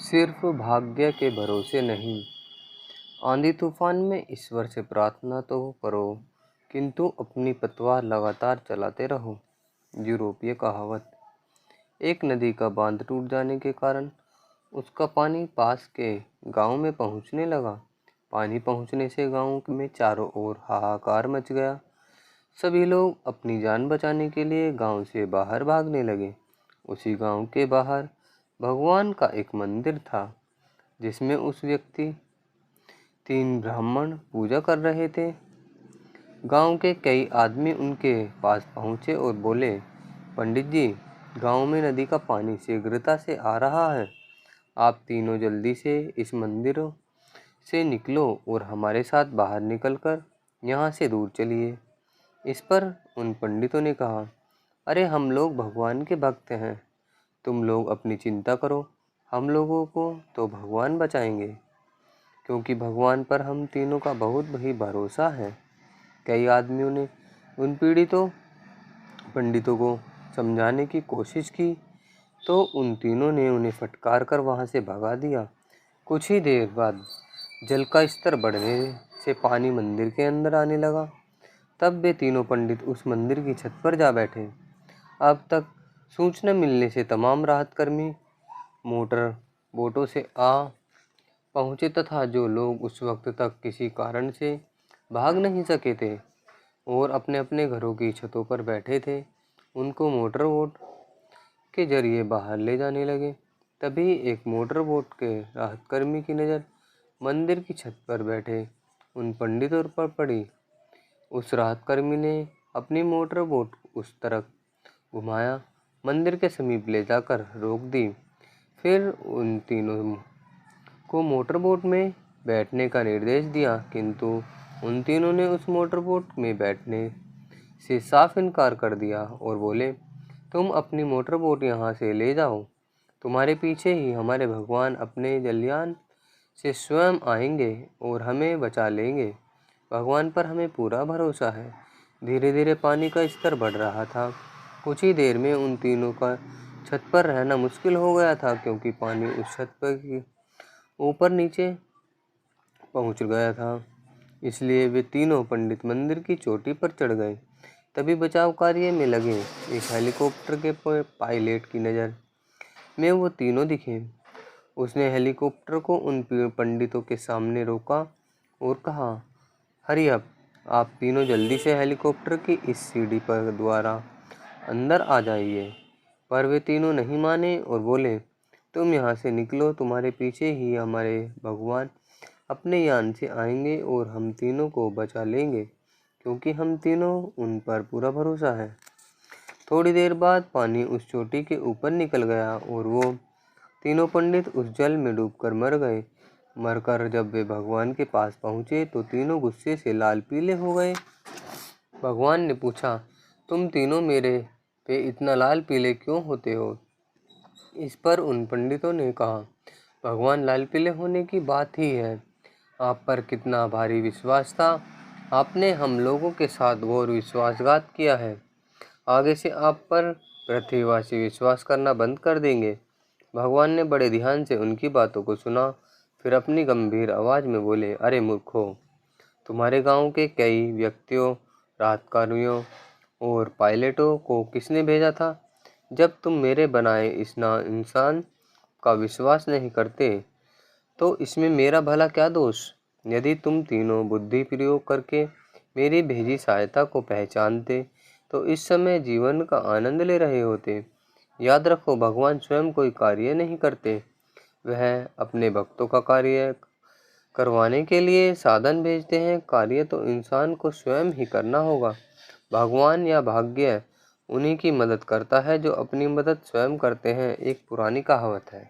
सिर्फ भाग्य के भरोसे नहीं। आंधी तूफान में ईश्वर से प्रार्थना तो करो, किंतु अपनी पतवार लगातार चलाते रहो। यूरोपीय कहावत। एक नदी का बांध टूट जाने के कारण उसका पानी पास के गांव में पहुंचने लगा। पानी पहुंचने से गांव में चारों ओर हाहाकार मच गया। सभी लोग अपनी जान बचाने के लिए गांव से बाहर भागने लगे। उसी गांव के बाहर भगवान का एक मंदिर था, जिसमें उस व्यक्ति 3 ब्राह्मण पूजा कर रहे थे। गांव के कई आदमी उनके पास पहुंचे और बोले, पंडित जी, गांव में नदी का पानी शीघ्रता से आ रहा है। आप तीनों जल्दी से इस मंदिर से निकलो और हमारे साथ बाहर निकलकर यहाँ से दूर चलिए। इस पर उन पंडितों ने कहा, अरे हम लोग भगवान के भक्त हैं, तुम लोग अपनी चिंता करो, हम लोगों को तो भगवान बचाएंगे, क्योंकि भगवान पर हम तीनों का बहुत ही भरोसा है। कई आदमियों ने उन पीड़ितों पंडितों को समझाने की कोशिश की, तो उन तीनों ने उन्हें फटकार कर वहां से भगा दिया। कुछ ही देर बाद जल का स्तर बढ़ने से पानी मंदिर के अंदर आने लगा। तब वे तीनों पंडित उस मंदिर की छत पर जा बैठे। अब तक सूचना मिलने से तमाम राहत कर्मी मोटर बोटों से आ पहुंचे तथा जो लोग उस वक्त तक किसी कारण से भाग नहीं सके थे और अपने अपने घरों की छतों पर बैठे थे, उनको मोटर बोट के जरिए बाहर ले जाने लगे। तभी एक मोटर बोट के राहत कर्मी की नज़र मंदिर की छत पर बैठे उन पंडितों पर पड़ी। उस राहत कर्मी ने अपनी मोटर बोट उस तरफ घुमाया, मंदिर के समीप ले जाकर रोक दी। फिर उन तीनों को मोटर बोट में बैठने का निर्देश दिया, किंतु उन तीनों ने उस मोटर बोट में बैठने से साफ इनकार कर दिया और बोले, तुम अपनी मोटर बोट यहाँ से ले जाओ, तुम्हारे पीछे ही हमारे भगवान अपने जलयान से स्वयं आएंगे और हमें बचा लेंगे। भगवान पर हमें पूरा भरोसा है। धीरे धीरे पानी का स्तर बढ़ रहा था। कुछ ही देर में उन तीनों का छत पर रहना मुश्किल हो गया था, क्योंकि पानी उस छत पर ऊपर नीचे पहुंच गया था। इसलिए वे तीनों पंडित मंदिर की चोटी पर चढ़ गए। तभी बचाव कार्य में लगे एक हेलीकॉप्टर के पायलट की नज़र में वो तीनों दिखे। उसने हेलीकॉप्टर को उन पंडितों के सामने रोका और कहा, हरी अप, आप तीनों जल्दी से हेलीकॉप्टर की इस सीढ़ी पर द्वारा अंदर आ जाइए। पर वे तीनों नहीं माने और बोले, तुम यहाँ से निकलो, तुम्हारे पीछे ही हमारे भगवान अपने यान से आएंगे और हम तीनों को बचा लेंगे, क्योंकि हम तीनों उन पर पूरा भरोसा है। थोड़ी देर बाद पानी उस चोटी के ऊपर निकल गया और वो तीनों पंडित उस जल में डूबकर मर गए। मरकर जब वे भगवान के पास पहुँचे तो तीनों गुस्से से लाल पीले हो गए। भगवान ने पूछा, तुम तीनों मेरे पे इतना लाल पीले क्यों होते हो? इस पर उन पंडितों ने कहा, भगवान, लाल पीले होने की बात ही है। आप पर कितना भारी विश्वास था, आपने हम लोगों के साथ घोर विश्वासघात किया है। आगे से आप पर पृथ्वीवासी विश्वास करना बंद कर देंगे। भगवान ने बड़े ध्यान से उनकी बातों को सुना, फिर अपनी गंभीर आवाज़ में बोले, अरे मूर्खों, तुम्हारे गांव के कई व्यक्तियों, राहतकारियों और पायलटों को किसने भेजा था? जब तुम मेरे बनाए इस इंसान का विश्वास नहीं करते, तो इसमें मेरा भला क्या दोष? यदि तुम तीनों बुद्धि प्रयोग करके मेरी भेजी सहायता को पहचानते, तो इस समय जीवन का आनंद ले रहे होते। याद रखो, भगवान स्वयं कोई कार्य नहीं करते, वह अपने भक्तों का कार्य करवाने के लिए साधन भेजते हैं। कार्य तो इंसान को स्वयं ही करना होगा। भगवान या भाग्य उन्हीं की मदद करता है जो अपनी मदद स्वयं करते हैं। एक पुरानी कहावत है।